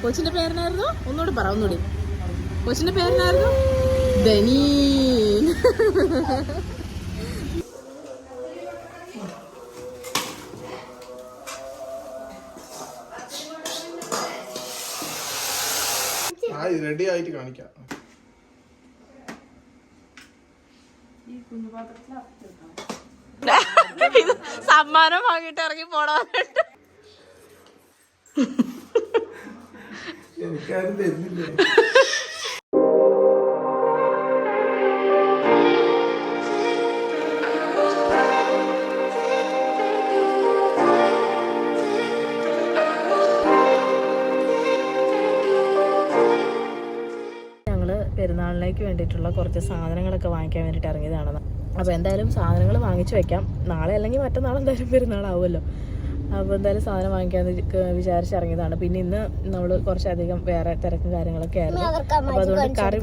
കൊച്ചിന്റെ പേരെന്നായിരുന്നു? ഒന്നുകൂടി പറ, ഒന്നുകൂടി. കൊച്ചിന്റെ പേരെന്നായിരുന്നു? ധനീൻ. റെഡി ആയിട്ട് കാണിക്കാം. സമ്മാനം വാങ്ങിട്ട് ഇറങ്ങി പോടാറുണ്ട്. എനിക്കാരും തരുന്നില്ലേ? പെരുന്നാളിലേക്ക് വേണ്ടിയിട്ടുള്ള കുറച്ച് സാധനങ്ങളൊക്കെ വാങ്ങിക്കാൻ വേണ്ടിയിട്ട് ഇറങ്ങിയതാണ്. അപ്പോൾ എന്തായാലും സാധനങ്ങൾ വാങ്ങിച്ചു വെക്കാം. നാളെ അല്ലെങ്കിൽ മറ്റന്നാൾ എന്തായാലും പെരുന്നാളാവുമല്ലോ. അപ്പോൾ എന്തായാലും സാധനം വാങ്ങിക്കാമെന്ന് വിചാരിച്ചിറങ്ങിയതാണ്. പിന്നെ ഇന്ന് നമ്മൾ കുറച്ചധികം വേറെ തിരക്കും കാര്യങ്ങളൊക്കെ ആയിരുന്നു. അപ്പോൾ അതുകൊണ്ട് കറി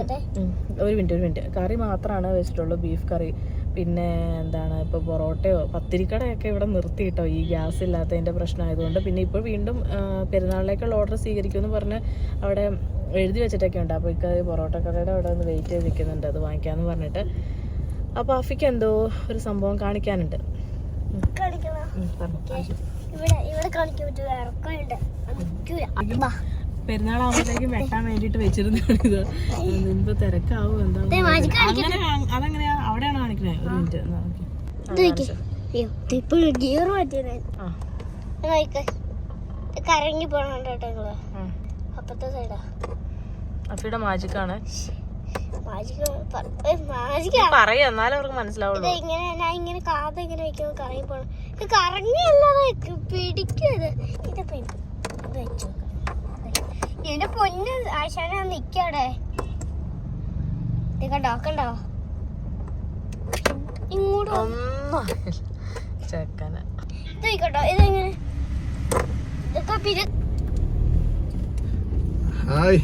ഒരു മിനിറ്റ് കറി മാത്രമാണ് വെച്ചിട്ടുള്ളൂ. ബീഫ് കറി, പിന്നെ എന്താണ് ഇപ്പോൾ പൊറോട്ടയോ പത്തിരിക്കടയൊക്കെ ഇവിടെ നിർത്തിയിട്ടോ ഈ ഗ്യാസ് ഇല്ലാത്തതിൻ്റെ പ്രശ്നമായതുകൊണ്ട്. പിന്നെ ഇപ്പോൾ വീണ്ടും പെരുന്നാളിലേക്കുള്ള ഓർഡർ സ്വീകരിക്കുമെന്ന് പറഞ്ഞ് അവിടെ എഴുതി വെച്ചിട്ടൊക്കെ ഉണ്ട്. അപ്പോൾ ഇക്കറി പൊറോട്ടക്കടയുടെ അവിടെ ഒന്ന് വെയിറ്റ് ചെയ്ത് നിൽക്കുന്നുണ്ട്, അത് വാങ്ങിക്കാമെന്ന് പറഞ്ഞിട്ട്. അപ്പോൾ അഫിക്ക് എന്തോ ഒരു സംഭവം കാണിക്കാനുണ്ട്. പെരുന്നാളാകുമ്പോഴത്തേക്കും വെട്ടാൻ വേണ്ടിട്ട് വെച്ചിരുന്നത്. ഇനിയിപ്പോ തിരക്കാവും എന്താ അതെങ്ങനെയാ? അവിടെയാണോ കാണിക്കണേ? ഒരു മിനിറ്റ് കറങ്ങി പോണോ? അപ്പത്തെ സൈഡാ അഫിയുടെ മാജിക്കാണ്. പറയാ എന്നാലും അവർക്ക് മനസ്സിലാവുള്ളൂ. ഇങ്ങനെ കാത ഇങ്ങനെ വെക്കുമ്പോ കറങ്ങി പോണം. കറങ്ങിയല്ലാതെ പിടിക്കത്. ഇത് വെച്ചു എന്റെ പൊന്ന് ആശാന നിക്കവിടെ. ഇത് കണ്ടോ കണ്ടോ? ഇങ്ങോട്ട് ചെക്കന ഇത് കേട്ടോ. ഇതെങ്ങനെ ഇതൊക്കെ ഹായ്,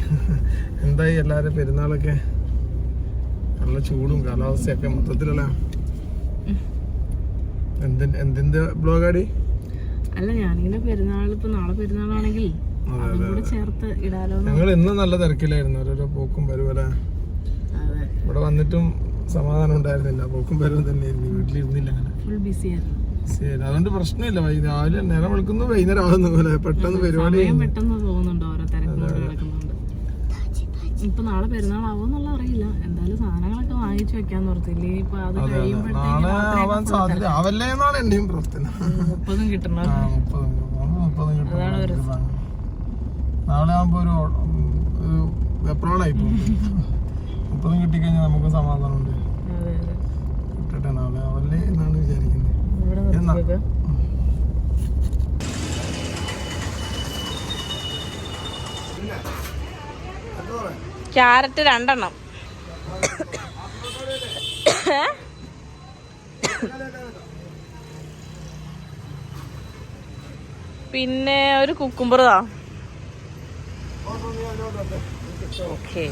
എന്തായി എല്ലാരും പെരുന്നാളൊക്കെ? നല്ല ചൂടും കാലാവസ്ഥയൊക്കെ മൊത്തത്തിലല്ല. എന്തിന്റെ ബ്ലോഗാടി? അല്ല, ഞാനിങ്ങനെ പെരുന്നാൾ, ഇപ്പൊ നാളെ പെരുന്നാളാണെങ്കിൽ ചേർത്ത് ഇടാലോ. ഞങ്ങൾ ഇന്ന് നല്ല തിരക്കിലായിരുന്നു, ഓരോരോ പോക്കും വരവല്ലേ. ഇവിടെ വന്നിട്ടും സമാധാനം ഉണ്ടായിരുന്നില്ല, പോക്കും വരവും തന്നെയായിരുന്നു. വീട്ടിലിരുന്നില്ല, അങ്ങനെ ഫുൾ ബിസി ആയിരുന്നു. അതുകൊണ്ട് പ്രശ്നമില്ല. രാവിലെ നേരം വെളുക്കുന്നു, വൈകുന്നേരം ആവുന്ന പോലെ പെട്ടെന്ന് പരിപാടി പെട്ടെന്ന് പോകുന്നുണ്ട്. ഓരോ തിരക്കുകൾ നടക്കുന്നുണ്ട്. ഇപ്പൊ നാളെ പെരുന്നാളാവോന്നുള്ള അറിയില്ല. എന്തായാലും സാധനങ്ങളൊക്കെ വാങ്ങിച്ചു വെക്കാന്ന് ഓർത്തില്ലേ. ഇപ്പൊ അത് കഴിയുമ്പോഴത്തേക്കും 30 കിട്ടണം. നാളെ ആകുമ്പോ ഒരു വെപ്രോളായി പോകും. 30 കിട്ടിക്കഴിഞ്ഞാൽ നമുക്ക് സമാധാനമുണ്ട്. കിട്ടട്ടെ നാളെ അവല്ലേ എന്നാണ് വിചാരിക്കുന്നത്. ക്യാരറ്റ് 2 പിന്നെ ഒരു കുക്കുംബറാ. ഓക്കെ,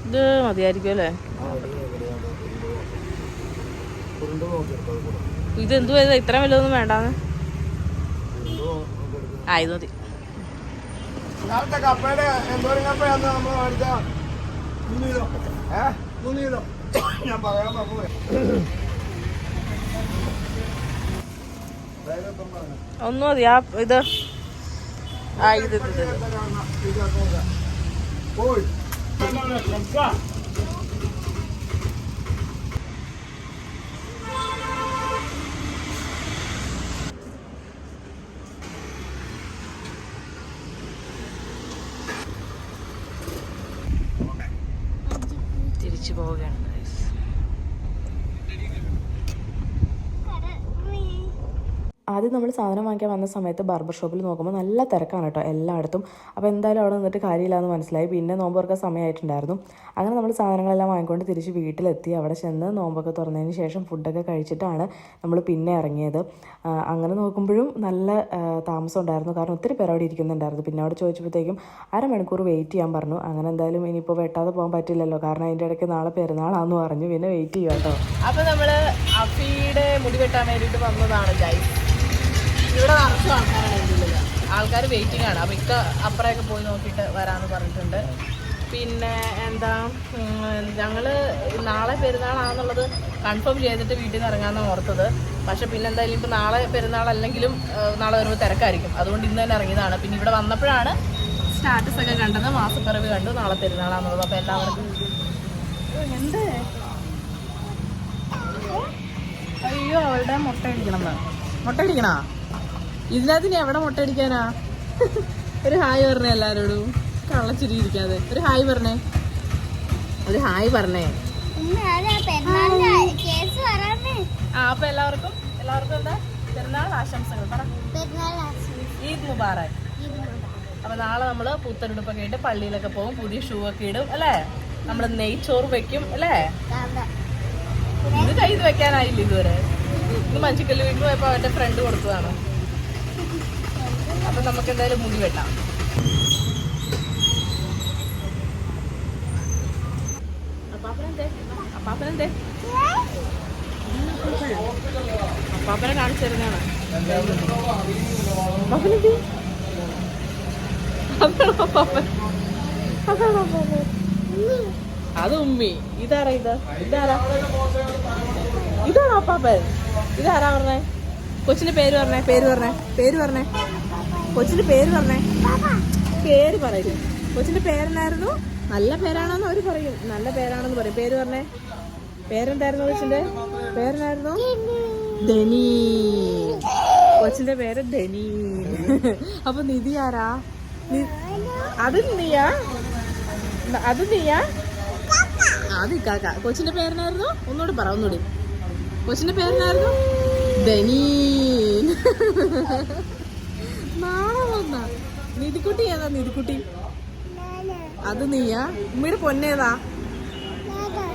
ഇത് മതിയായിരിക്കും അല്ലേ? ഇതെന്തു ഇത്ര വലുതൊന്നും വേണ്ടാന്ന്. ഇത് മതി. ഒന്നും മതി. ഇത് തിരിച്ചു പോവുകയാണ്. ആദ്യം നമ്മൾ സാധനം വാങ്ങിക്കാൻ വന്ന സമയത്ത് ബാർബർ ഷോപ്പിൽ നോക്കുമ്പോൾ നല്ല തിരക്കാണ് കേട്ടോ എല്ലായിടത്തും. അപ്പോൾ എന്തായാലും അവിടെ നിന്നിട്ട് കാര്യമില്ലാന്ന് മനസ്സിലായി. പിന്നെ നോമ്പൊക്കെ സമയമായിട്ടുണ്ടായിരുന്നു. അങ്ങനെ നമ്മൾ സാധനങ്ങളെല്ലാം വാങ്ങിക്കൊണ്ട് തിരിച്ച് വീട്ടിലെത്തി. അവിടെ ചെന്ന് നോമ്പൊക്കെ തുറന്നതിന് ശേഷം ഫുഡൊക്കെ കഴിച്ചിട്ടാണ് നമ്മൾ പിന്നെ ഇറങ്ങിയത്. അങ്ങനെ നോക്കുമ്പോഴും നല്ല താമസം ഉണ്ടായിരുന്നു, കാരണം ഒത്തിരി പേർ അവിടെ ഇരിക്കുന്നുണ്ടായിരുന്നു. പിന്നെ അവിടെ ചോദിച്ചപ്പോഴത്തേക്കും 1/2 മണിക്കൂർ വെയിറ്റ് ചെയ്യാൻ പറഞ്ഞു. അങ്ങനെ എന്തായാലും ഇനിയിപ്പോൾ വെട്ടാതെ പോകാൻ പറ്റില്ലല്ലോ, കാരണം അതിൻ്റെ ഇടയ്ക്ക് നാളെ പെരുന്നാളാന്ന് പറഞ്ഞു. പിന്നെ വെയിറ്റ് ചെയ്യുക കേട്ടോ. അപ്പോൾ നമ്മൾ അഫിയുടെ മുടി വെട്ടാൻ വേണ്ടിയിട്ട് വന്നതാണ് ഗൈസ്. ഇവിടെ നിറച്ചും ആൾക്കാരാണ് എൻ്റെ ഉള്ളിൽ. ആൾക്കാർ വെയിറ്റിംഗ് ആണ്. അപ്പം ഇക്ക അപ്പുറമൊക്കെ പോയി നോക്കിയിട്ട് വരാമെന്ന് പറഞ്ഞിട്ടുണ്ട്. പിന്നെ എന്താ, ഞങ്ങൾ നാളെ പെരുന്നാളാണെന്നുള്ളത് കൺഫേം ചെയ്തിട്ട് വീട്ടിൽ നിന്ന് ഇറങ്ങാമെന്നാണ് ഓർത്തത്. പക്ഷെ പിന്നെ എന്തായാലും ഇപ്പോൾ നാളെ പെരുന്നാളല്ലെങ്കിലും നാളെ വരുമ്പോൾ തിരക്കായിരിക്കും. അതുകൊണ്ട് ഇന്ന് തന്നെ ഇറങ്ങിയതാണ്. പിന്നെ ഇവിടെ വന്നപ്പോഴാണ് സ്റ്റാറ്റസ് ഒക്കെ കണ്ടത്, മാസപ്പിറവി കണ്ടു, നാളെ പെരുന്നാളാണെന്നുള്ളത്. അപ്പോൾ എല്ലാവർക്കും എന്ത് അയ്യോ അവളുടെ മുട്ട അടിക്കണം. മുട്ട അടിക്കണോ? ഇതിനകത്ത് ഇനി എവിടെ മുട്ട അടിക്കാനാ? ഒരു ഹായ് പറഞ്ഞേ എല്ലാവരോടും, കള്ളച്ചിരി ഇരിക്കാതെ. ഒരു ഹായ് പറഞ്ഞേ, ഒരു ഹായ് പറഞ്ഞേ. അപ്പൊ എല്ലാവർക്കും എന്താ പെരുന്നാൾ ആശംസകൾ പറ. ഈദ് മുബാറക്. അപ്പൊ നാളെ നമ്മള് പുത്തനുടുപ്പൊക്കെ ഇട്ട് പള്ളിയിലൊക്കെ പോകും, പുതിയ ഷൂ ഒക്കെ ഇടും അല്ലേ, നമ്മള് നെയ്ച്ചോറ് വെക്കും അല്ലേ. ഇത് കയ്യിൽ വെക്കാനായില്ല ഇതുവരെ. ഇത് മഞ്ചിക്കല്ല് വീട്ടിൽ പോയപ്പോ അവന്റെ ഫ്രണ്ട് കൊടുത്തതാണ്. അപ്പൊ നമുക്ക് എന്തായാലും മുടി വെട്ടാം. അപ്പാപ്പനെന്തേ അപ്പാപ്പനെ കാണിച്ചിരുന്നാണ്. അപ്പാപ്പനെന്തേ? അതാണോ അപ്പാപ്പൻ? അതാണോ അപ്പാപ്പൻ? അത് ഉമ്മി. ഇതാരാ? ഇതാണോ അപ്പാപ്പൻ? ഇതാരാ പറഞ്ഞേ? കൊച്ചിന്റെ പേര് പറഞ്ഞേ, കൊച്ചിന്റെ പേര് പറഞ്ഞേ. പേര് പറയും. കൊച്ചിന്റെ പേരെന്നായിരുന്നു? നല്ല പേരാണോന്ന് അവര് പറയും. നല്ല പേരാണെന്ന് പറയും. പേര് പറഞ്ഞേ. പേരെന്തായിരുന്നു കൊച്ചിന്റെ? പേരെന്നായിരുന്നു? ധനി. കൊച്ചിന്റെ പേര് ധനി. അപ്പൊ നിധി ആരാ? അത് നീയാ? അത് ഇക്കാക്ക. കൊച്ചിന്റെ പേരെന്നായിരുന്നു? ഒന്നുകൂടി പറ, ഒന്നുകൂടി. കൊച്ചിന്റെ പേരെന്നായിരുന്നു? ധനീൻ. നാളെ വന്ന നിധിക്കുട്ടി ഏതാ? നിധിക്കുട്ടി അത് നീയാ? ഉമ്മയുടെ പൊന്നേതാ?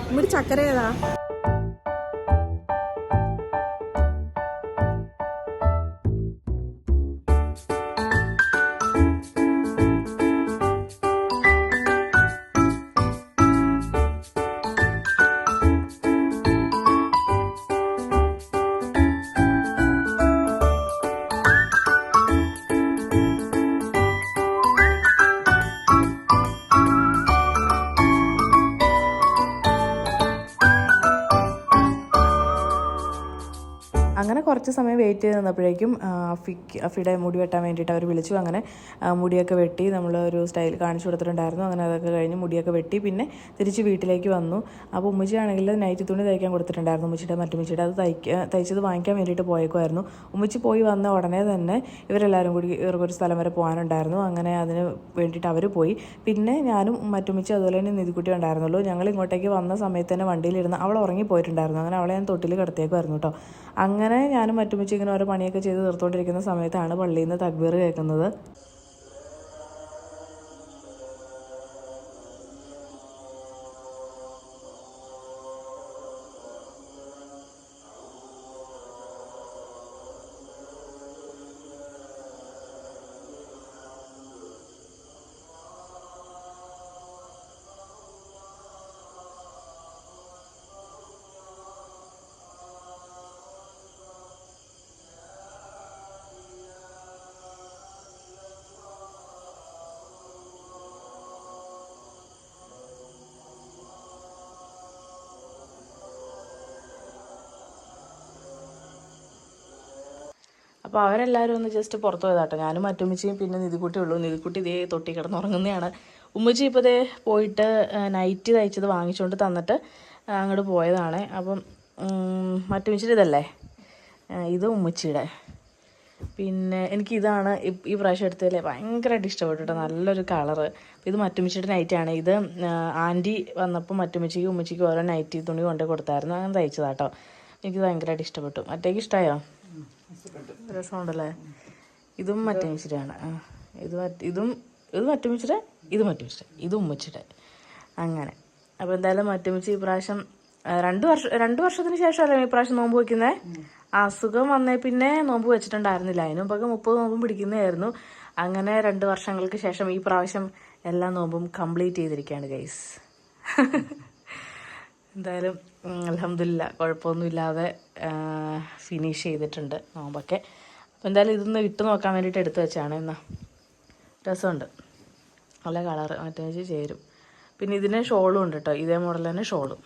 ഉമ്മയുടെ ചക്കര ഏതാ? അങ്ങനെ കുറച്ച് സമയം വെയിറ്റ് ചെയ്ത് നിന്നപ്പോഴേക്കും അഫിയുടെ മുടി വെട്ടാൻ വേണ്ടിയിട്ട് അവർ വിളിച്ചു. അങ്ങനെ മുടിയൊക്കെ വെട്ടി നമ്മൾ ഒരു സ്റ്റൈൽ കാണിച്ചു കൊടുത്തിട്ടുണ്ടായിരുന്നു. അങ്ങനെ അതൊക്കെ കഴിഞ്ഞ് മുടിയൊക്കെ വെട്ടി പിന്നെ തിരിച്ച് വീട്ടിലേക്ക് വന്നു. അപ്പോൾ ഉമ്മച്ചിയാണെങ്കിൽ നൈറ്റി തുണി തയ്ക്കാൻ കൊടുത്തിട്ടുണ്ടായിരുന്നു. ഉമ്മച്ചിയുടെ മറ്റുമ്മച്ചിയുടെ അത് തയ്ച്ചത് വാങ്ങിക്കാൻ വേണ്ടിയിട്ട് പോയേക്കുമായിരുന്നു. ഉമ്മച്ചി പോയി വന്ന ഉടനെ തന്നെ ഇവരെല്ലാവരും കൂടി ഇവർക്കൊരു സ്ഥലം വരെ പോകാനുണ്ടായിരുന്നു. അങ്ങനെ അതിന് വേണ്ടിയിട്ട് അവർ പോയി. പിന്നെ ഞാനും മറ്റുമ്മച്ചി അതുപോലെ തന്നെ നിധിക്കുട്ടി ഉണ്ടായിരുന്നുള്ളൂ. ഞങ്ങൾ ഇങ്ങോട്ടേക്ക് വന്ന സമയത്ത് തന്നെ വണ്ടിയിലിരുന്ന് അവൾ ഉറങ്ങിപ്പോയിട്ടുണ്ടായിരുന്നു. അങ്ങനെ അവളെ ഞാൻ തൊട്ടിൽ കിടത്തിയേക്കുമായിരുന്നു കേട്ടോ. അങ്ങനെ ഞാനും മറ്റുമ്മച്ചി ഇങ്ങനെ ഓരോ പണിയൊക്കെ ചെയ്ത് തീർത്തുകൊണ്ടിരിക്കുന്ന സമയത്താണ് പള്ളിയിൽ നിന്ന് തക്ബീർ കേൾക്കുന്നത്. അപ്പോൾ അവരെല്ലാവരും ഒന്ന് ജസ്റ്റ് പുറത്ത് പോയതാട്ടോ. ഞാനും മറ്റുമ്മച്ചിയും പിന്നെ നിധിക്കുട്ടിയേ ഉള്ളൂ. നിധിക്കുട്ടി ഇതേ തൊട്ടി കിടന്നുറങ്ങുന്നതാണ്. ഉമ്മച്ചി ഇപ്പോൾ ഇതേ പോയിട്ട് നൈറ്റ് തയ്ച്ചത് വാങ്ങിച്ചുകൊണ്ട് തന്നിട്ട് അങ്ങോട്ട് പോയതാണ്. അപ്പം മറ്റുമ്മച്ചിയുടെ ഇതല്ലേ, ഇത് ഉമ്മച്ചിയുടെ. പിന്നെ എനിക്കിതാണ് ഈ പ്രാവശ്യം എടുത്തതിൽ ഭയങ്കരമായിട്ട് ഇഷ്ടപ്പെട്ടു കേട്ടോ. നല്ലൊരു കളറ്. ഇത് മറ്റുമ്മച്ചിയുടെ നൈറ്റാണ്. ഇത് ആൻറ്റി വന്നപ്പോൾ മറ്റുമ്മച്ചിക്കും ഉമ്മച്ചിക്കും ഓരോ നൈറ്റി തുണി കൊണ്ട് കൊടുത്തായിരുന്നു. അങ്ങനെ തയ്ച്ചതാട്ടോ. എനിക്ക് ഭയങ്കരമായിട്ട് ഇഷ്ടപ്പെട്ടു. മറ്റേക്ക് ഇഷ്ടമായോ? രസമുണ്ടല്ലേ? ഇതും മറ്റുമ്മച്ചിയുടെയാണ്. ഇത് മറ്റുമ്മച്ചിയുടെ, ഇത് മറ്റുമ്മച്ചിയുടെ, ഇത് ഉമ്മച്ചിയുടെ. അങ്ങനെ അപ്പോൾ എന്തായാലും മറ്റുമ്മച്ചി ഈ പ്രാവശ്യം 2 വർഷത്തിന് ശേഷമല്ലേ ഈ പ്രാവശ്യം നോമ്പ് വയ്ക്കുന്നത്. അസുഖം വന്നേ പിന്നെ നോമ്പ് വെച്ചിട്ടുണ്ടായിരുന്നില്ല. അതിന് മുമ്പൊക്കെ 30 നോമ്പും പിടിക്കുന്നതായിരുന്നു. അങ്ങനെ 2 വർഷങ്ങൾക്ക് ശേഷം ഈ പ്രാവശ്യം എല്ലാ നോമ്പും കംപ്ലീറ്റ് ചെയ്തിരിക്കുകയാണ് ഗൈസ്. എന്തായാലും അൽഹംദുലില്ലാ കുഴപ്പമൊന്നുമില്ലാതെ ഫിനിഷ് ചെയ്തിട്ടുണ്ട് നോമ്പൊക്കെ. അപ്പോൾ എന്തായാലും ഇതൊന്ന് ഇട്ട് നോക്കാൻ വേണ്ടിയിട്ട് എടുത്തു വെച്ചാണ്. എന്നാ രസമുണ്ട്, നല്ല കളറ്, മറ്റേ ചേരും. പിന്നെ ഇതിന് ഷോളും ഉണ്ട് കേട്ടോ, ഇതേ മോഡൽ തന്നെ ഷോളും.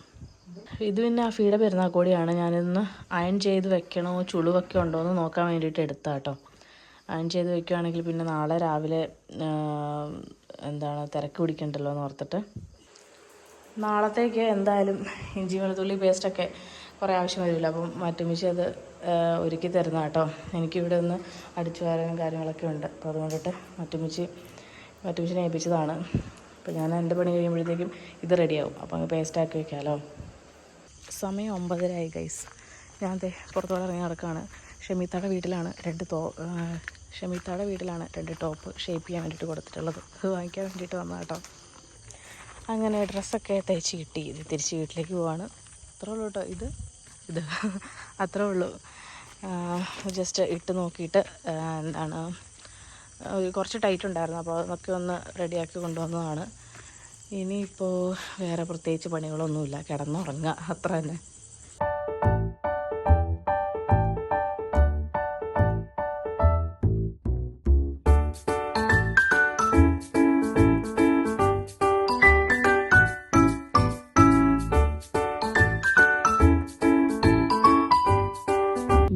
ഇത് പിന്നെ അഫിയുടെ പെരുന്നാൾ കോടിയാണ്. ഞാനിന്ന് അയൺ ചെയ്ത് വെക്കണോ ചുളിവൊക്കെ ഉണ്ടോ എന്ന് നോക്കാൻ വേണ്ടിയിട്ട് എടുത്താൽ കേട്ടോ. അയൺ ചെയ്ത് വെക്കുകയാണെങ്കിൽ പിന്നെ നാളെ രാവിലെ തിരക്ക് പിടിക്കണ്ടല്ലോ എന്ന് ഓർത്തിട്ട്. നാളത്തേക്ക് എന്തായാലും ഇഞ്ചി വെളുത്തുള്ളി പേസ്റ്റൊക്കെ കുറേ ആവശ്യം വരില്ല. അപ്പം മറ്റുമിച്ച് അത് ഒരുക്കി തരുന്ന കേട്ടോ. എനിക്കിവിടെ ഒന്ന് അടിച്ചു വാരാനും കാര്യങ്ങളൊക്കെ ഉണ്ട്. അപ്പോൾ അതുകൊണ്ടിട്ട് മറ്റുമിച്ചിനെ ഏൽപ്പിച്ചതാണ്. അപ്പോൾ ഞാൻ എൻ്റെ പണി കഴിയുമ്പോഴത്തേക്കും ഇത് റെഡിയാവും. അപ്പോൾ അങ്ങ് പേസ്റ്റാക്കി വെക്കാമല്ലോ. സമയം 9:30 ഗൈസ്. ഞാൻ പുറത്തോടെ ഇറങ്ങി നടക്കുകയാണ്. ഷമീത്തയുടെ വീട്ടിലാണ് രണ്ട് ടോപ്പ് ഷേപ്പ് ചെയ്യാൻ വേണ്ടിയിട്ട് കൊടുത്തിട്ടുള്ളത്. അത് വാങ്ങിക്കാൻ വേണ്ടിയിട്ട് വന്ന കേട്ടോ. അങ്ങനെ ഡ്രസ്സൊക്കെ തയ്ച്ച് കിട്ടി. ഇത് തിരിച്ച് വീട്ടിലേക്ക് പോവാണ്. അത്രേ ഉള്ളൂ കേട്ടോ. ഇത് അത്രേ ഉള്ളൂ. ജസ്റ്റ് ഇട്ട് നോക്കിയിട്ട് കുറച്ച് ടൈറ്റ് ഉണ്ടായിരുന്നു. അപ്പോൾ അതൊക്കെ ഒന്ന് റെഡിയാക്കി കൊണ്ടുവന്നതാണ്. ഇനിയിപ്പോൾ വേറെ പ്രത്യേകിച്ച് പണികളൊന്നുമില്ല, കിടന്നുറങ്ങുക അത്ര തന്നെ.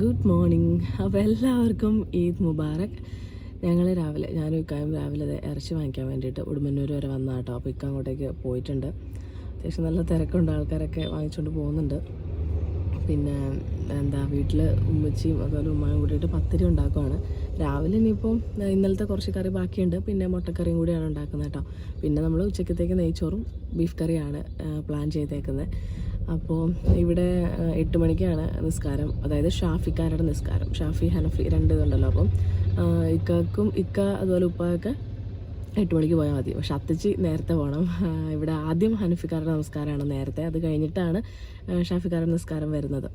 Good morning. അപ്പോൾ എല്ലാവർക്കും ഈദ് മുബാറക്. ഞാനും ഇക്കായും രാവിലെ ഇറച്ചി വാങ്ങിക്കാൻ വേണ്ടിയിട്ട് ഉടുമ്പന്നൂർ വരെ വന്ന കേട്ടോ. അപ്പോൾ ഇക്ക അങ്ങോട്ടേക്ക് പോയിട്ടുണ്ട്. അത്യാവശ്യം നല്ല തിരക്കുണ്ട്, ആൾക്കാരൊക്കെ വാങ്ങിച്ചുകൊണ്ട് പോകുന്നുണ്ട്. പിന്നെ വീട്ടിൽ ഉമ്മച്ചിയും അതുപോലെ ഉമ്മയും കൂടിയിട്ട് പത്തിരി ഉണ്ടാക്കുവാണ്. രാവിലെ ഇനിയിപ്പം ഇന്നലത്തെ കുറച്ച് കറി ബാക്കിയുണ്ട്, പിന്നെ മുട്ടക്കറിയും കൂടിയാണ് ഉണ്ടാക്കുന്നത് കേട്ടോ. പിന്നെ നമ്മൾ ഉച്ചക്കത്തേക്ക് നെയ്ച്ചോറും ബീഫ് കറിയാണ് പ്ലാൻ ചെയ്തേക്കുന്നത്. അപ്പോൾ ഇവിടെ 8 മണിക്കാണ് നിസ്കാരം, അതായത് ഷാഫിക്കാരുടെ നിസ്കാരം. ഷാഫി ഹനഫി 2 ഇതുണ്ടല്ലോ. അപ്പം ഇക്ക അതുപോലെ ഉപ്പയൊക്കെ 8 മണിക്ക് പോയാൽ മതി. പക്ഷെ അത്തച്ചി നേരത്തെ പോകണം. ഇവിടെ ആദ്യം ഹനഫിക്കാരുടെ നമസ്കാരമാണ് നേരത്തെ, അത് കഴിഞ്ഞിട്ടാണ് ഷാഫിക്കാരുടെ നിസ്കാരം വരുന്നത്.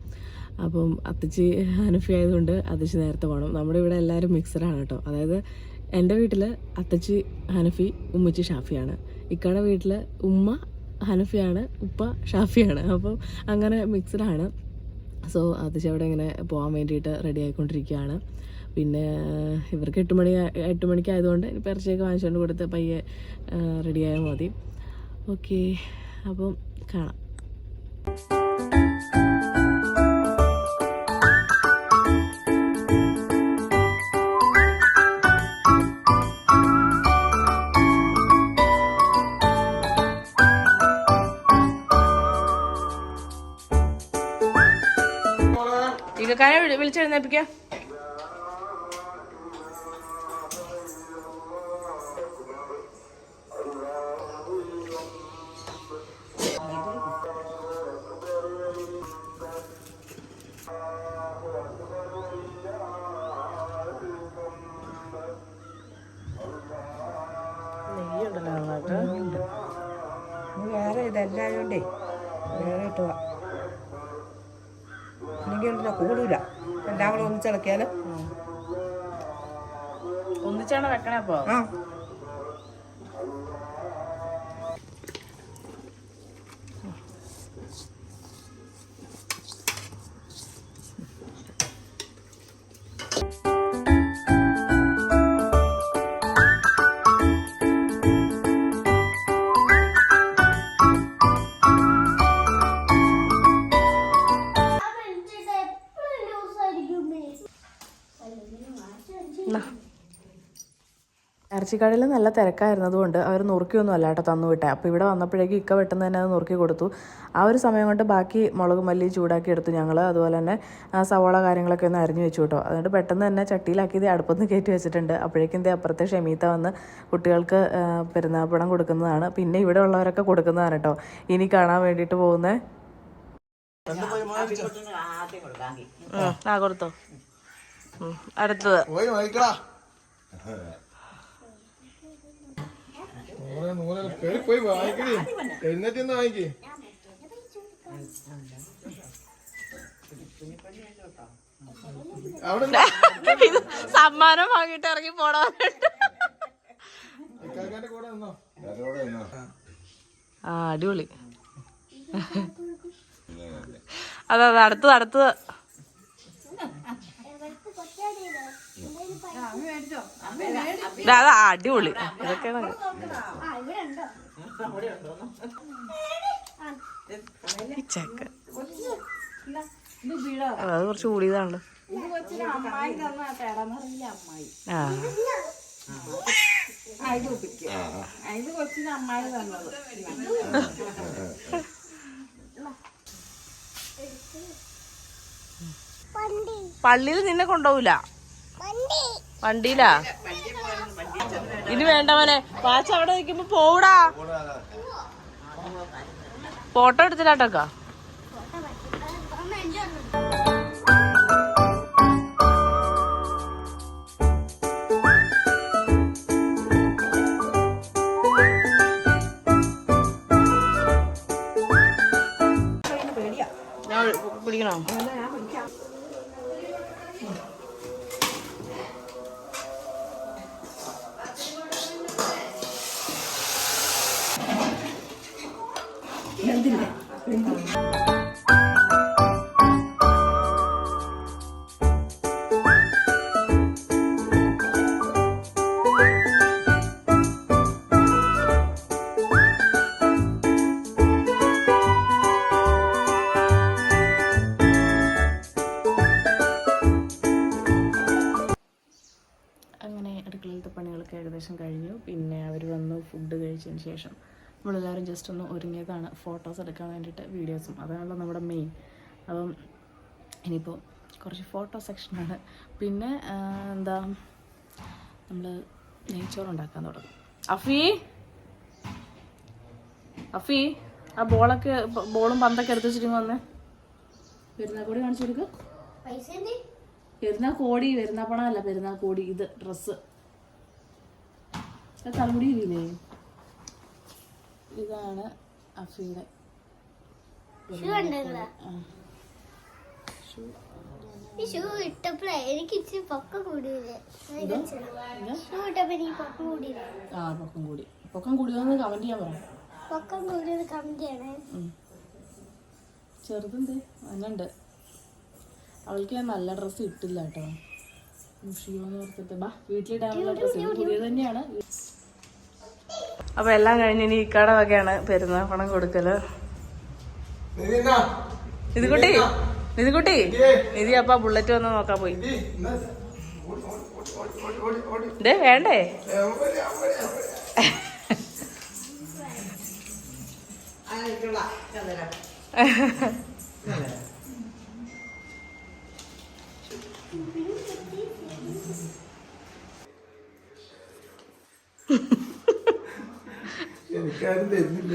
അപ്പം അത്തച്ചി ഹനഫി ആയതുകൊണ്ട് അത്തച്ചി നേരത്തെ പോകണം. നമ്മുടെ ഇവിടെ എല്ലാവരും മിക്സഡാണ് കേട്ടോ. അതായത് എൻ്റെ വീട്ടിൽ അത്തച്ചി ഹനഫി, ഉമ്മച്ചി ഷാഫിയാണ്. ഇക്കയുടെ വീട്ടിൽ ഉമ്മ ഹനഫിയാണ്, ഉപ്പ ഷാഫിയാണ്. അപ്പം അങ്ങനെ മിക്സഡാണ്. സോ അത്തച്ചി അവിടെ ഇങ്ങനെ പോകാൻ വേണ്ടിയിട്ട് റെഡി ആയിക്കൊണ്ടിരിക്കുകയാണ്. പിന്നെ ഇവർക്ക് 8 മണിക്കായതുകൊണ്ട് ഇപ്പോൾ ഇറച്ചിയൊക്കെ വാങ്ങിച്ചുകൊണ്ട് കൊടുത്ത് പയ്യെ റെഡിയായാൽ മതി. ഓക്കെ, അപ്പം കാണാം. ഇക്കാനെ വിളിച്ചെഴുന്നേൽപ്പിക്കാം. വേറെ ഇതെല്ലായോണ്ടേ വേറെ ഇട്ടുക അല്ലെങ്കിൽ കൂടൂല. എല്ലാം കൂടെ ഒന്നിച്ചിളക്കിയാലും ഒന്നിച്ചാണ് വെക്കണേ. അപ്പോൾ ആ ഇറച്ചിക്കടയിൽ നല്ല തിരക്കായിരുന്നതുകൊണ്ട് അവർ നുറുക്കിയൊന്നും അല്ല കേട്ടോ തന്നു വിട്ടേ. അപ്പോൾ ഇവിടെ വന്നപ്പോഴേക്കും ഇക്ക പെട്ടെന്ന് തന്നെ അത് നുറുക്കി കൊടുത്തു. ആ ഒരു സമയം കൊണ്ട് ബാക്കി മുളക് മല്ലി ചൂടാക്കി എടുത്തു ഞങ്ങൾ. അതുപോലെ തന്നെ സവാള കാര്യങ്ങളൊക്കെ ഒന്ന് അരിഞ്ഞു വെച്ചു കേട്ടോ. അതുകൊണ്ട് പെട്ടെന്ന് തന്നെ ചട്ടിയിലാക്കി അടുപ്പൊന്ന് കയറ്റി വെച്ചിട്ടുണ്ട്. അപ്പോഴേക്കും അപ്പുറത്തെ ഷമീത്ത വന്ന് കുട്ടികൾക്ക് പെരുന്നാപ്പണം കൊടുക്കുന്നതാണ്. പിന്നെ ഇവിടെ ഉള്ളവരൊക്കെ കൊടുക്കുന്നതാണ് കേട്ടോ. ഇനി കാണാൻ വേണ്ടിയിട്ട് പോകുന്നത്. കൊടുത്തോ. അടുത്തത് പോയി വാങ്ങിക്കണേ, എഴുന്നേറ്റ് വാങ്ങിക്കേ. ഇത് സമ്മാനം വാങ്ങിട്ട് ഇറങ്ങി പോടാ. ആ അടിപൊളി. അതെ അടുത്തത് അത് അടിപൊളി. ഇതൊക്കെയാണ് ചക്ക. അത് കുറച്ച് കൂടിയതാണല്ലോ. ആ പള്ളിയിൽ നിന്നെ കൊണ്ടുപോവില്ല. വണ്ടിയിലാ? ഇനി വേണ്ടവനെ പാച്ച അവിടെ നിൽക്കുമ്പോ പോവൂടാ. ഫോട്ടോ എടുത്തില്ലാട്ടൊക്കെ. ഞാൻ പിടിക്കണോ? അങ്ങനെ അടുക്കളയിലത്തെ പണികളൊക്കെ ഏകദേശം കഴിഞ്ഞു. പിന്നെ അവർ വന്ന് ഫുഡ് കഴിച്ചതിന് ശേഷം നമ്മളെല്ലാവരും ജസ്റ്റ് ഒന്ന് ഒരുങ്ങിയതാണ് ഫോട്ടോസ് എടുക്കാൻ വേണ്ടിയിട്ട്, വീഡിയോസും. അതാണല്ലോ നമ്മുടെ മെയിൻ. അപ്പം ഇനിയിപ്പോൾ കുറച്ച് ഫോട്ടോ സെക്ഷനാണ്. പിന്നെ എന്താ, നമ്മൾ നെയ്ച്ചോറ് ഉണ്ടാക്കാൻ തുടങ്ങും. അഫി ആ ബോളും പന്തൊക്കെ എടുത്ത് വെച്ചിട്ട് വന്ന് പെരുന്നാക്കോടി കാണിച്ചു കൊടുക്കുക. പെരുന്നാക്കോടി, പെരുന്നാപ്പണമല്ല, പെരുന്നാക്കോടി. ഇത് ഡ്രസ്സ് തലമുടിയില്ലേ? ഇതാണ് അഫിയുടെ പൊക്കം കൂടിയോന്ന് കമന്റ് ചെയ്യാൻ പറയാം. ചെറുതെന്തേ അങ്ങണ്ട്. അവൾക്ക് ഞാൻ നല്ല ഡ്രസ്സ് ഇട്ടില്ല കേട്ടോ. മുഷിയോന്ന് ഓർത്തിട്ട് വീട്ടിലിടാനുള്ള ഡ്രസ്സ് പുതിയത് തന്നെയാണ്. അപ്പൊ എല്ലാം കഴിഞ്ഞ് ഇനി ഇക്കാടെ വകയാണ് പെരുന്നാൾ പണം കൊടുക്കല്. നിധിക്കുട്ടി നിധി അപ്പ ബുള്ളറ്റ് വന്ന് നോക്കാൻ പോയി. വേണ്ടേ? എനിക്കാരും തരുന്നില്ല.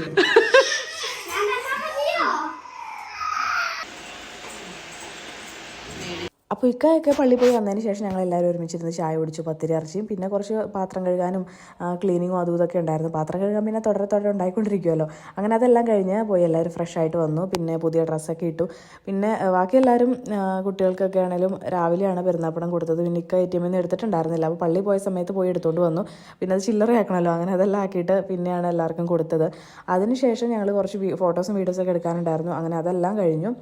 അപ്പോൾ ഇക്കയൊക്കെ പള്ളിയിൽ പോയി വന്നതിന് ശേഷം ഞങ്ങൾ എല്ലാവരും ഒരുമിച്ചിരുന്ന് ചായ കുടിച്ചു, പത്തിരി ഇറച്ചിയും. പിന്നെ കുറച്ച് പാത്രം കഴുകാനും ക്ലീനിങ്ങും അതും ഇതൊക്കെ ഉണ്ടായിരുന്നു. പാത്രം കഴുകാൻ പിന്നെ തുടരെ ഉണ്ടായിക്കൊണ്ടിരിക്കുമല്ലോ. അങ്ങനെ അതെല്ലാം കഴിഞ്ഞ് പോയി എല്ലാവരും ഫ്രഷ് ആയിട്ട് വന്നു. പിന്നെ പുതിയ ഡ്രസ്സൊക്കെ ഇട്ടു. പിന്നെ ബാക്കി എല്ലാവരും കുട്ടികൾക്കൊക്കെ ആണെങ്കിലും രാവിലെയാണ് പെരുന്നാപ്പണം കൊടുത്തത്. പിന്നെ ഇക്ക ATM നിന്ന് എടുത്തിട്ടുണ്ടായിരുന്നില്ല. അപ്പോൾ പള്ളിയിൽ പോയ സമയത്ത് പോയി എടുത്തുകൊണ്ട് വന്നു. പിന്നെ അത് ചില്ലറയാക്കണമല്ലോ, അങ്ങനെ അതെല്ലാം ആക്കിയിട്ട് പിന്നെയാണ് എല്ലാവർക്കും കൊടുത്തത്. അതിനുശേഷം ഞങ്ങൾ കുറച്ച് ഫോട്ടോസും വീഡിയോസൊക്കെ എടുക്കാനുണ്ടായിരുന്നു. അങ്ങനെ അതെല്ലാം കഴിഞ്ഞു.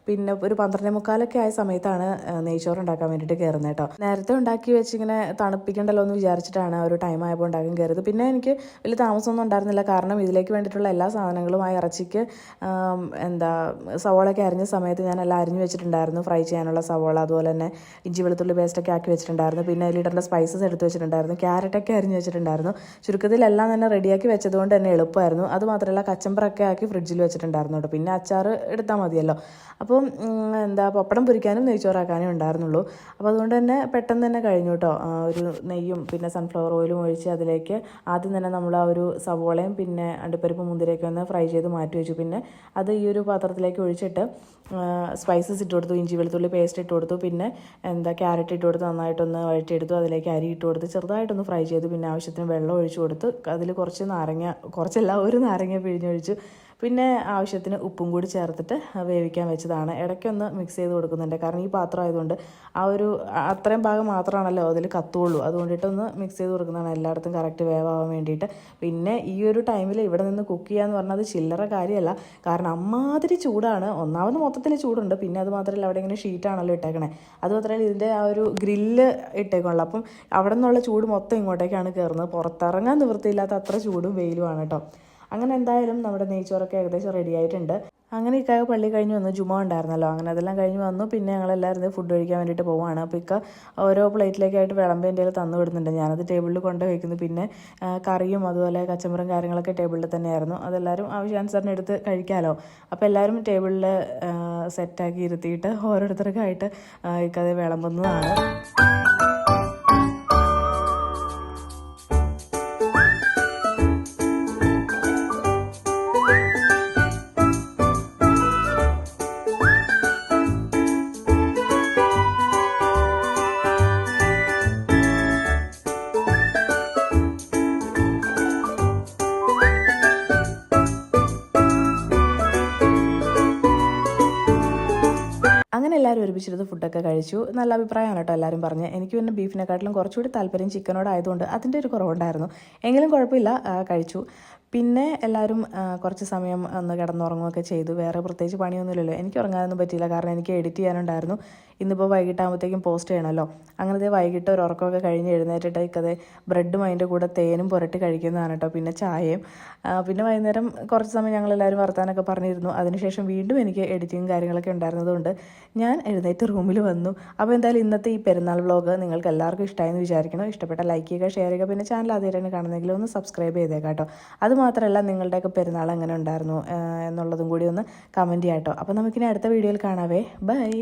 പിന്നെ ഒരു 12:45 ആയ സമയത്താണ് നെയ്ച്ചോറ് ഉണ്ടാക്കാൻ വേണ്ടിയിട്ട് കയറുന്നത് കേട്ടോ. നേരത്തെ ഉണ്ടാക്കി വെച്ച് ഇങ്ങനെ തണുപ്പിക്കണ്ടല്ലോ എന്ന് വിചാരിച്ചിട്ടാണ് ഒരു ടൈം ആയപ്പോൾ ഉണ്ടാക്കാൻ കയറിയത്. പിന്നെ എനിക്ക് വലിയ താമസമൊന്നും ഉണ്ടായിരുന്നില്ല. കാരണം ഇതിലേക്ക് വേണ്ടിയിട്ടുള്ള എല്ലാ സാധനങ്ങളും ആ ഇറച്ചിക്ക് സവോളയൊക്കെ അരിഞ്ഞ സമയത്ത് ഞാൻ എല്ലാം അരിഞ്ഞു വെച്ചിട്ടുണ്ടായിരുന്നു. ഫ്രൈ ചെയ്യാനുള്ള സവോള, അതുപോലെ തന്നെ ഇഞ്ചി വെളുത്തുള്ളി പേസ്റ്റൊക്കെ ആക്കി വെച്ചിട്ടുണ്ടായിരുന്നു. പിന്നെ അതിലിടേണ്ട സ്പൈസസ് എടുത്ത് വെച്ചിട്ടുണ്ടായിരുന്നു. ക്യാരറ്റൊക്കെ അരിഞ്ഞ് വെച്ചിട്ടുണ്ടായിരുന്നു. ചുരുക്കത്തിലെല്ലാം തന്നെ റെഡിയാക്കി വെച്ചതുകൊണ്ട് തന്നെ എളുപ്പമായിരുന്നു. അതുമാത്രമല്ല കച്ചമ്പറൊക്കെ ആക്കി ഫ്രിഡ്ജിൽ വെച്ചിട്ടുണ്ടായിരുന്നു കേട്ടോ. പിന്നെ അച്ചാർ എടുത്താൽ മതിയല്ലോ. അപ്പം പപ്പടം പൊരിക്കാനും നെയ്ച്ചോറാക്കാനും ഉണ്ടായിരുന്നുള്ളൂ. അപ്പോൾ അതുകൊണ്ട് തന്നെ പെട്ടെന്ന് തന്നെ കഴിഞ്ഞു കേട്ടോ. ഒരു നെയ്യും പിന്നെ സൺഫ്ലവർ ഓയിലും ഒഴിച്ച് അതിലേക്ക് ആദ്യം തന്നെ നമ്മൾ ആ ഒരു സവോളയും പിന്നെ അണ്ടിപ്പരിപ്പ് മുന്തിരിയൊക്കെ ഒന്ന് ഫ്രൈ ചെയ്ത് മാറ്റി വെച്ചു. പിന്നെ അത് ഈ ഒരു പാത്രത്തിലേക്ക് ഒഴിച്ചിട്ട് സ്പൈസസ് ഇട്ട് കൊടുത്തു, ഇഞ്ചി വെളുത്തുള്ളി പേസ്റ്റ് ഇട്ട് കൊടുത്തു, പിന്നെ ക്യാരറ്റ് ഇട്ട് കൊടുത്ത് നന്നായിട്ടൊന്ന് വഴറ്റിയെടുത്തു. അതിലേക്ക് അരി ഇട്ട് കൊടുത്ത് ചെറുതായിട്ടൊന്ന് ഫ്രൈ ചെയ്തു. പിന്നെ ആവശ്യത്തിന് വെള്ളം ഒഴിച്ചു കൊടുത്ത് അതിൽ കുറച്ചല്ല ഒരു നാരങ്ങ പിഴിഞ്ഞൊഴിച്ചു. പിന്നെ ആവശ്യത്തിന് ഉപ്പും കൂടി ചേർത്തിട്ട് വേവിക്കാൻ വെച്ചതാണ്. ഇടയ്ക്കൊന്ന് മിക്സ് ചെയ്ത് കൊടുക്കുന്നുണ്ട്, കാരണം ഈ പാത്രം ആയതുകൊണ്ട് അത്രയും ഭാഗം മാത്രമാണല്ലോ അതിൽ കത്തുള്ളൂ. അതുകൊണ്ടിട്ടൊന്ന് മിക്സ് ചെയ്ത് കൊടുക്കുന്നതാണ് എല്ലായിടത്തും കറക്റ്റ് വേവാൻ വേണ്ടിയിട്ട്. പിന്നെ ഈ ഒരു ടൈമിൽ ഇവിടെ നിന്ന് കുക്ക് ചെയ്യാന്ന് പറഞ്ഞാൽ അത് ചില്ലറ കാര്യമല്ല, കാരണം അമ്മാതിരി ചൂടാണ്. ഒന്നാമത് മൊത്തത്തിൽ ചൂടുണ്ട്, പിന്നെ അത് മാത്രമല്ല അവിടെ ഇങ്ങനെ ഷീറ്റാണല്ലോ ഇട്ടേക്കണേ. അത് മാത്രമല്ല ഇതിൻ്റെ ആ ഒരു ഗ്രില്ല് ഇട്ടേക്കുള്ളൂ. അപ്പം അവിടെ നിന്നുള്ള ചൂട് മൊത്തം ഇങ്ങോട്ടേക്കാണ് കയറുന്നത്. പുറത്തിറങ്ങാൻ നിവൃത്തിയില്ലാത്ത അത്ര ചൂടും വെയിലുമാണ് കേട്ടോ. അങ്ങനെ എന്തായാലും നമ്മുടെ നെയ്ച്ചോറൊക്കെ ഏകദേശം റെഡി ആയിട്ടുണ്ട്. അങ്ങനെ ഇക്കായ പള്ളി കഴിഞ്ഞ് വന്നു, ജുമ ഉണ്ടായിരുന്നല്ലോ. അങ്ങനെ അതെല്ലാം കഴിഞ്ഞ് വന്നു. പിന്നെ ഞങ്ങളെല്ലാവരും ഫുഡ് കഴിക്കാൻ വേണ്ടിയിട്ട് പോവുകയാണ്. അപ്പോൾ ഇക്ക ഓരോ പ്ലേറ്റിലേക്കായിട്ട് വിളമ്പ് എൻ്റെ തന്നു വിടുന്നുണ്ട്. ഞാനത് ടേബിളിൽ കൊണ്ട് വയ്ക്കുന്നു. പിന്നെ കറിയും അതുപോലെ കച്ചമ്പറും കാര്യങ്ങളൊക്കെ ടേബിളിൽ തന്നെയായിരുന്നു. അതെല്ലാവരും ആവശ്യാനുസരണം എടുത്ത് കഴിക്കാമല്ലോ. അപ്പോൾ എല്ലാവരും ടേബിളിൽ സെറ്റാക്കി ഇരുത്തിയിട്ട് ഓരോരുത്തർക്കായിട്ട് ഇക്കത് വിളമ്പുന്നതാണ്. അങ്ങനെ എല്ലാവരും ഒരുമിച്ചിരുന്ന് ഫുഡൊക്കെ കഴിച്ചു. നല്ല അഭിപ്രായമാണ് കേട്ടോ എല്ലാവരും പറഞ്ഞ്. എനിക്ക് പിന്നെ ബീഫിനെക്കാട്ടിലും കുറച്ചുകൂടി താല്പര്യം ചിക്കനോടായതുകൊണ്ട് അതിൻ്റെ ഒരു കുറവുണ്ടായിരുന്നു. എങ്കിലും കുഴപ്പമില്ല, കഴിച്ചു. പിന്നെ എല്ലാവരും കുറച്ച് സമയം ഒന്ന് കിടന്നുറങ്ങുകയൊക്കെ ചെയ്തു. വേറെ പ്രത്യേകിച്ച് പണിയൊന്നുമില്ലല്ലോ. എനിക്ക് ഉറങ്ങാനൊന്നും പറ്റിയില്ല, കാരണം എനിക്ക് എഡിറ്റ് ചെയ്യാനുണ്ടായിരുന്നു. ഇന്നിപ്പോൾ വൈകിട്ടാകുമ്പോഴത്തേക്കും പോസ്റ്റ് ചെയ്യണമല്ലോ. അങ്ങനത്തെ വൈകിട്ട് ഒരു ഉറക്കമൊക്കെ കഴിഞ്ഞ് എഴുന്നേറ്റിട്ട് ഇക്കത് ബ്രെഡും അതിൻ്റെ കൂടെ തേനും പുരട്ടി കഴിക്കുന്നതാണ് കേട്ടോ. പിന്നെ ചായയും. പിന്നെ വൈകുന്നേരം കുറച്ച് സമയം ഞങ്ങളെല്ലാവരും വർത്താനൊക്കെ പറഞ്ഞിരുന്നു. അതിനുശേഷം വീണ്ടും എനിക്ക് എഡിറ്റിങ്ങും കാര്യങ്ങളൊക്കെ ഉണ്ടായിരുന്നതുകൊണ്ട് ഞാൻ എഴുന്നേറ്റ് റൂമിൽ വന്നു. അപ്പോൾ എന്തായാലും ഇന്നത്തെ ഈ പെരുന്നാൾ വ്ളോഗ് നിങ്ങൾക്ക് എല്ലാവർക്കും ഇഷ്ടമായെന്ന് വിചാരിക്കണം. ഇഷ്ടപ്പെട്ട ലൈക്ക് ചെയ്യുക, ഷെയർ ചെയ്യുക. പിന്നെ ചാനൽ ആദ്യമായിട്ടാണ് കാണുന്നെങ്കിൽ ഒന്ന് സബ്സ്ക്രൈബ് ചെയ്തേക്കാം കേട്ടോ. അതുമാത്രമല്ല നിങ്ങളുടെയൊക്കെ പെരുന്നാൾ എങ്ങനെ ഉണ്ടായിരുന്നു എന്നുള്ളതും കൂടി ഒന്ന് കമൻറ്റ് ചെയ്യാം കേട്ടോ. അപ്പോൾ നമുക്കിനി അടുത്ത വീഡിയോയിൽ കാണാവേ. ബൈ.